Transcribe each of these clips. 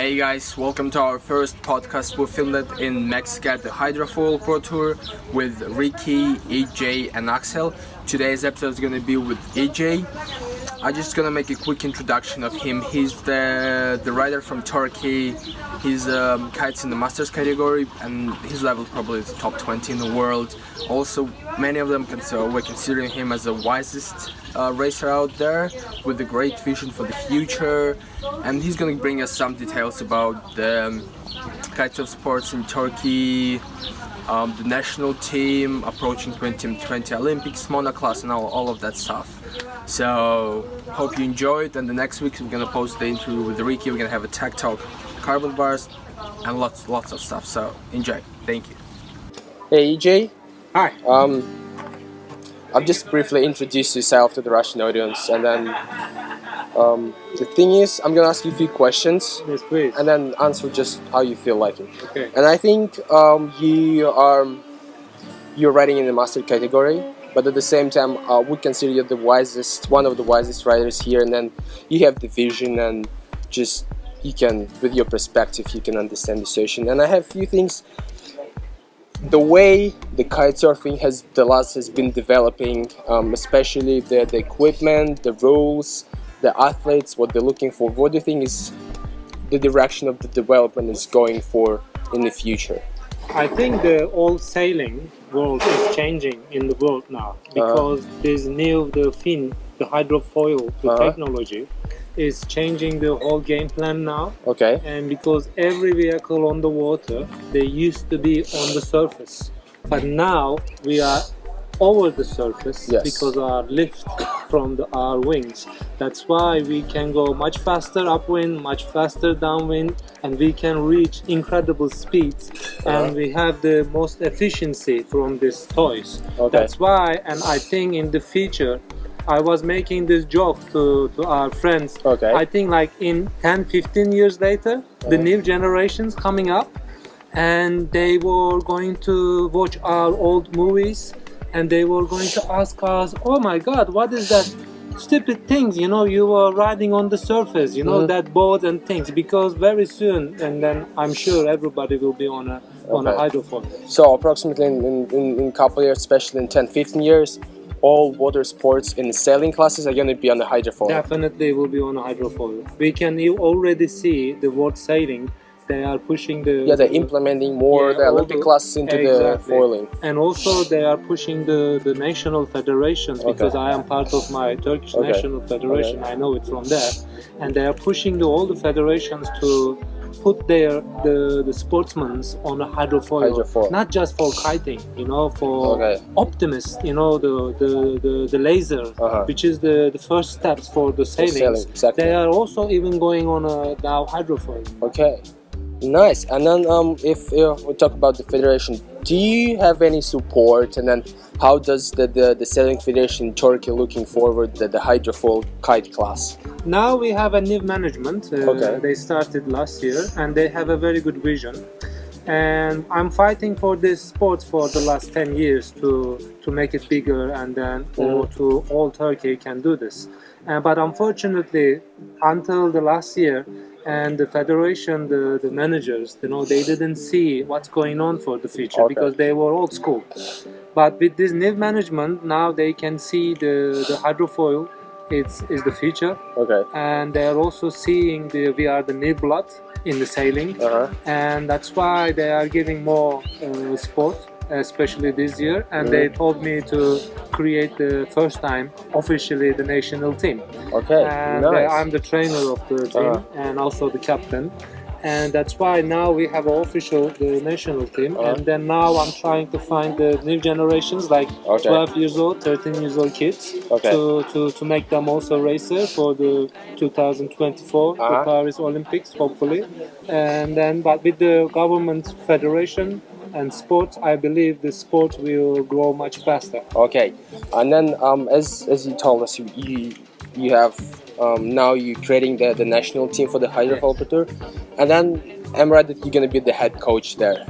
Hey guys, welcome to our first podcast. We filmed it in Mexico at the Hydrofoil Pro Tour with Ricky, EJ and Axel. Today's episode is going to be with EJ. I'm just going to make a quick introduction of him. He's the rider from Turkey. He's kites in the masters category and his level probably is top 20 in the world. Also, many of them we're considering him as the wisest racer out there with a great vision for the future, and he's going to bring us some details about the kitesurf sports in Turkey, the national team approaching 2020 Olympics, monoclass and all of that stuff. So hope you enjoyed, and the next week we're going to post the interview with Ricky. We're going to have a tech talk, carbon bars and lots of stuff, so enjoy. Thank you. Hey EJ. Hi. I've just briefly introduced yourself to the Russian audience, and then the thing is, I'm gonna ask you a few questions. Yes, please. And then answer just how you feel like it. Okay. And I think you're riding in the master category, but at the same time, we consider you one of the wisest riders here. And then you have the vision, and just you can, with your perspective, you can understand the situation. And I have a few things. The way the kitesurfing has been developing, especially the equipment, the rules, the athletes, what they're looking for. What do you think is the direction of the development is going for in the future? I think the whole sailing world is changing in the world now because this new, the hydrofoil, the technology is changing the whole game plan now. Okay. And because every vehicle on the water, they used to be on the surface, but now we are over the surface. Yes. Because our lift from our wings. That's why we can go much faster upwind, much faster downwind, and we can reach incredible speeds. And we have the most efficiency from these toys. Okay. That's why, and I think in the future, I was making this joke to our friends. Okay. I think like in 10-15 years later, the new generations coming up, and they were going to watch our old movies, and they were going to ask us, oh my god, what is that stupid things, you were riding on the surface, that boat and things, because very soon, and then I'm sure everybody will be on a hydrofoil. So approximately in a couple of years, especially in 10-15 years, all water sports in the sailing classes are going to be on the hydrofoil. Definitely will be on a hydrofoil. We can already see the world sailing. They are pushing they're implementing more the Olympic classes into the foiling. And also they are pushing the national federations, because I am part of my Turkish national federation. I know it from there. And they are pushing all the federations to put the sportsmen on a hydrofoil. Not just for kiting, for optimists, the laser, which is the first steps for the sailing. Exactly. They are also even going on now hydrofoil. Okay. Nice. And then if we talk about the federation, do you have any support? And then how does the sailing federation in Turkey looking forward the hydrofoil kite class? Now we have a new management. They started last year, and they have a very good vision. And I'm fighting for this sport for the last 10 years to make it bigger, and then to all Turkey can do this. But unfortunately, until the last year, and the federation, the managers, they didn't see what's going on for the future because they were old school. But with this new management, now they can see the hydrofoil is the future. And they are also seeing we are the new blood in the sailing, and that's why they are giving more sport, especially this year. And they told me to create the first time officially the national team. And nice. I'm the trainer of the team and also the captain. And that's why now we have the national team. And then now I'm trying to find the new generations, like 12 years old, 13 years old kids, to make them also racer for the 2024 the Paris Olympics, hopefully. And then, but with the government federation and sports, I believe the sport will grow much faster. Okay. And then as you told us, you have now you're creating the national team for the hydrofoil tour, and then I'm right that you're going to be the head coach there.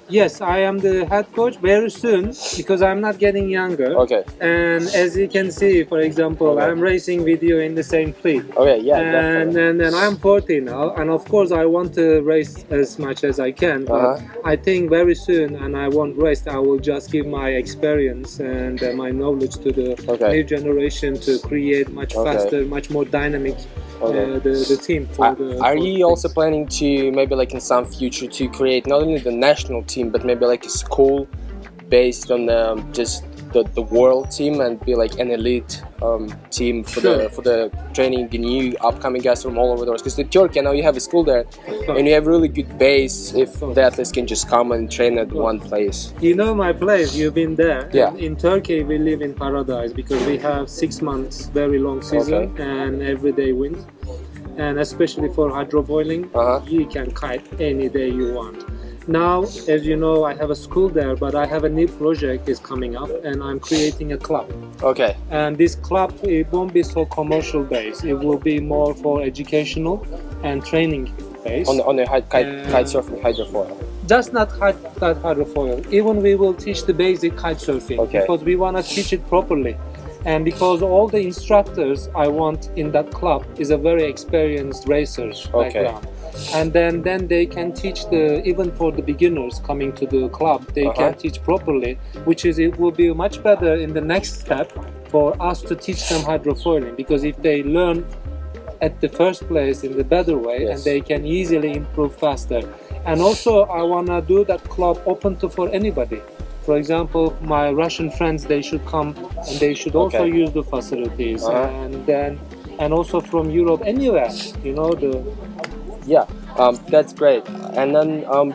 Yes, I am the head coach very soon because I'm not getting younger. Okay. And as you can see, for example, Okay. I'm racing with you in the same fleet. Okay, yeah, and, definitely. and I'm 40 now, and of course I want to race as much as I can, but I think very soon, and I won't race, I will just give my experience and my knowledge to the new generation to create much faster, much more dynamic the team for Are you also planning to maybe like in some future to create not only the national team but maybe like a school based on just the world team and be like an elite team for the training the new upcoming guys from all over the world? Because in Turkey now you have a school there and you have really good base if the athletes can just come and train at one place. You know my place, you've been there. Yeah. In Turkey we live in paradise because we have 6 months very long season and every day wind, and especially for hydrofoiling you can kite any day you want. Now, as you know, I have a school there, but I have a new project is coming up and I'm creating a club. Okay. And this club, it won't be so commercial based. It will be more for educational and training based. On the kite surfing hydrofoil. Just not kite hydrofoil. Even we will teach the basic kite surfing because we want to teach it properly. And because all the instructors I want in that club is a very experienced racers background. And then they can teach even for the beginners coming to the club, they can teach properly, which is it will be much better in the next step for us to teach them hydrofoiling, because if they learn at the first place in the better way and they can easily improve faster. And also I want to do that club open to for anybody. For example, my Russian friends, they should come and they should also use the facilities, and also from Europe, anywhere, you know, that's great. And then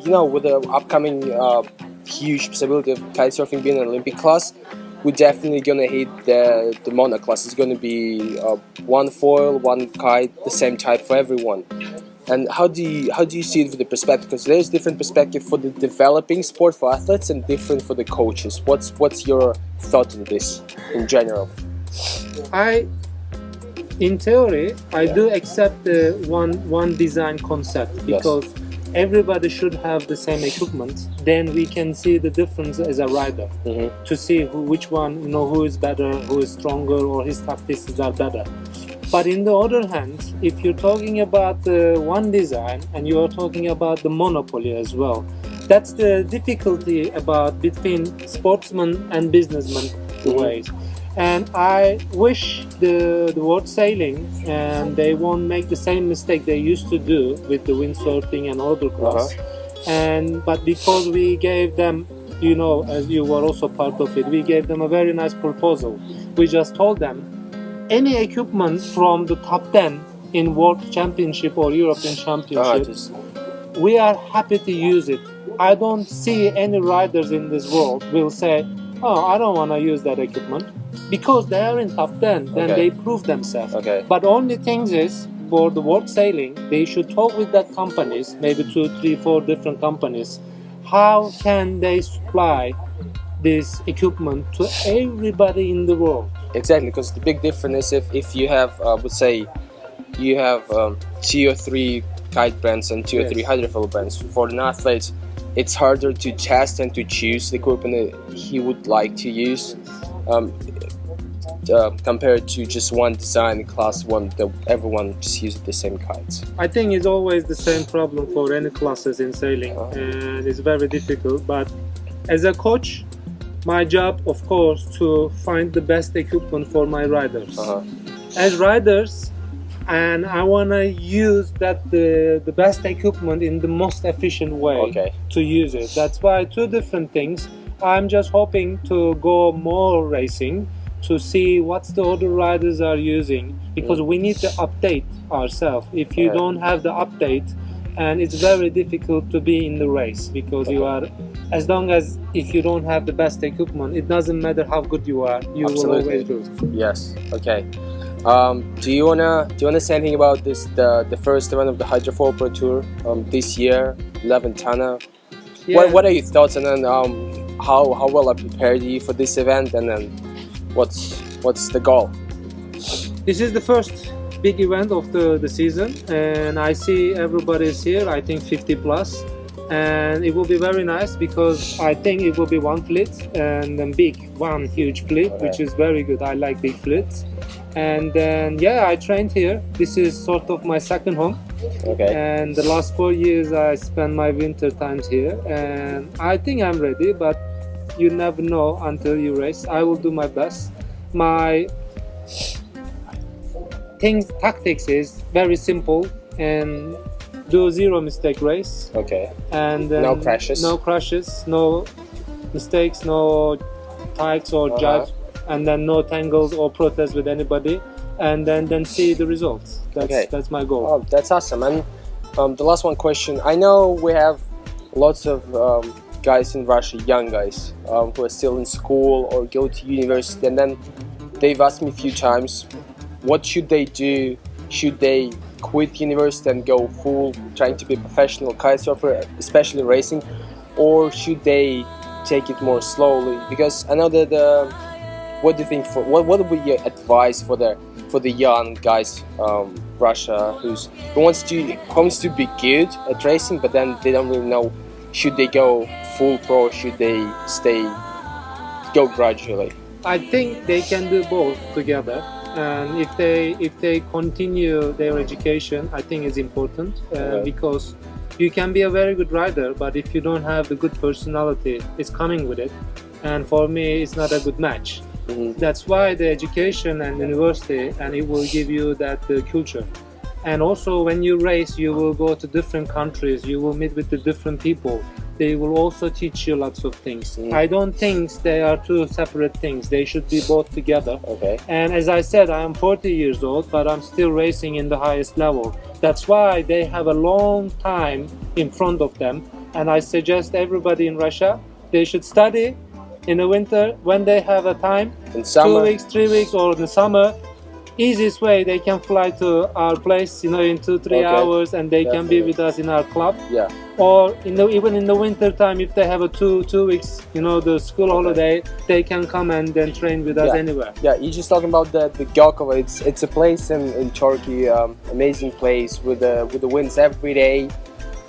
you know, with the upcoming huge possibility of kite surfing being an Olympic class, we're definitely gonna hit the mono class. It's gonna be one foil, one kite, the same type for everyone. And how do you see it with the perspective? Because there's different perspective for the developing sport for athletes and different for the coaches. What's your thought on this in general? In theory, I do accept the one design concept, because everybody should have the same equipment. Then we can see the difference as a rider to see which one, you know, who is better, who is stronger, or his tactics are better. But in the other hand, if you're talking about one design and you are talking about the monopoly as well, that's the difficulty about between sportsman and businessman ways. And I wish the world sailing and they won't make the same mistake they used to do with the windsurfing and other class. But because we gave them, you know, as you were also part of it, we gave them a very nice proposal. We just told them any equipment from the top 10 in World Championship or European Championship, we are happy to use it. I don't see any riders in this world will say, oh, I don't want to use that equipment, because they are in top 10, then they prove themselves. But only thing is, for the world sailing, they should talk with that companies, maybe 2, 3, 4 different companies. How can they supply this equipment to everybody in the world? Exactly, because the big difference is if you have, would say, you have 2 or 3 kite brands and 2 or 3 hydrofoil brands. For an athlete, it's harder to test and to choose the equipment that he would like to use compared to just one design class one that everyone just uses the same kites. I think it's always the same problem for any classes in sailing, and it's very difficult. But as a coach, my job, of course, to find the best equipment for my riders. As riders, and I want to use the best equipment in the most efficient way to use it. That's why 2 different things. I'm just hoping to go more racing to see what the other riders are using, because we need to update ourselves. If you don't have the update, and it's very difficult to be in the race, because you are, as long as if you don't have the best equipment, it doesn't matter how good you are, you will always lose. Yes. Okay. Do you wanna say anything about this the first event of the Hydrofoil Pro Tour this year, 11 Tana? What are your thoughts, and then how well I prepared you for this event, and then what's the goal? This is the first big event of the season, and I see everybody is here. I think 50 plus. and it will be very nice because I think it will be one fleet and then one huge fleet, which is very good. I like big fleets. And then yeah, I trained here. This is sort of my second home. And the last 4 years I spent my winter times here, and I think I'm ready, but you never know until you race. I will do my best. My tactics is very simple, and do zero mistake race. And no crashes, no mistakes, no tikes or jibes, and then no tangles or protests with anybody, and then see the results. That's my goal. Oh, that's awesome. And the last one question, I know we have lots of guys in Russia, young guys who are still in school or go to university, and then they've asked me a few times, what should they do? Should they quit university and go full trying to be a professional kite surfer, especially racing, or should they take it more slowly? Because I know that what do you think, what would be your advice for the young guys, Russia, who wants to be good at racing, but then they don't really know, should they go full pro, should they go gradually? I think they can do both together, and if they continue their education, I think it's important, because you can be a very good rider, but if you don't have the good personality, it's coming with it, and for me it's not a good match. That's why the education and university, and it will give you that culture. And also when you race, you will go to different countries, you will meet with the different people. They will also teach you lots of things. I don't think they are two separate things. They should be both together. And as I said, I am 40 years old, but I'm still racing in the highest level. That's why they have a long time in front of them. And I suggest everybody in Russia, they should study in the winter when they have a time, in summer, 2 weeks, 3 weeks, or in the summer. Easiest way, they can fly to our place, in 2-3 hours, and they can be with us in our club. Or even in the winter time, if they have a 2 weeks, the school holiday, they can come and then train with us anywhere. Yeah, you're just talking about the Gökova. It's a place in Turkey, amazing place with the winds every day.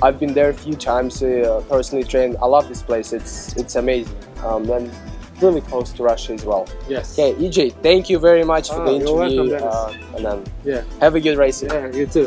I've been there a few times, personally trained. I love this place. It's amazing. And really close to Russia as well. Yes. Okay, EJ, thank you very much for the interview. You're welcome, and then have a good race. Yeah, you too.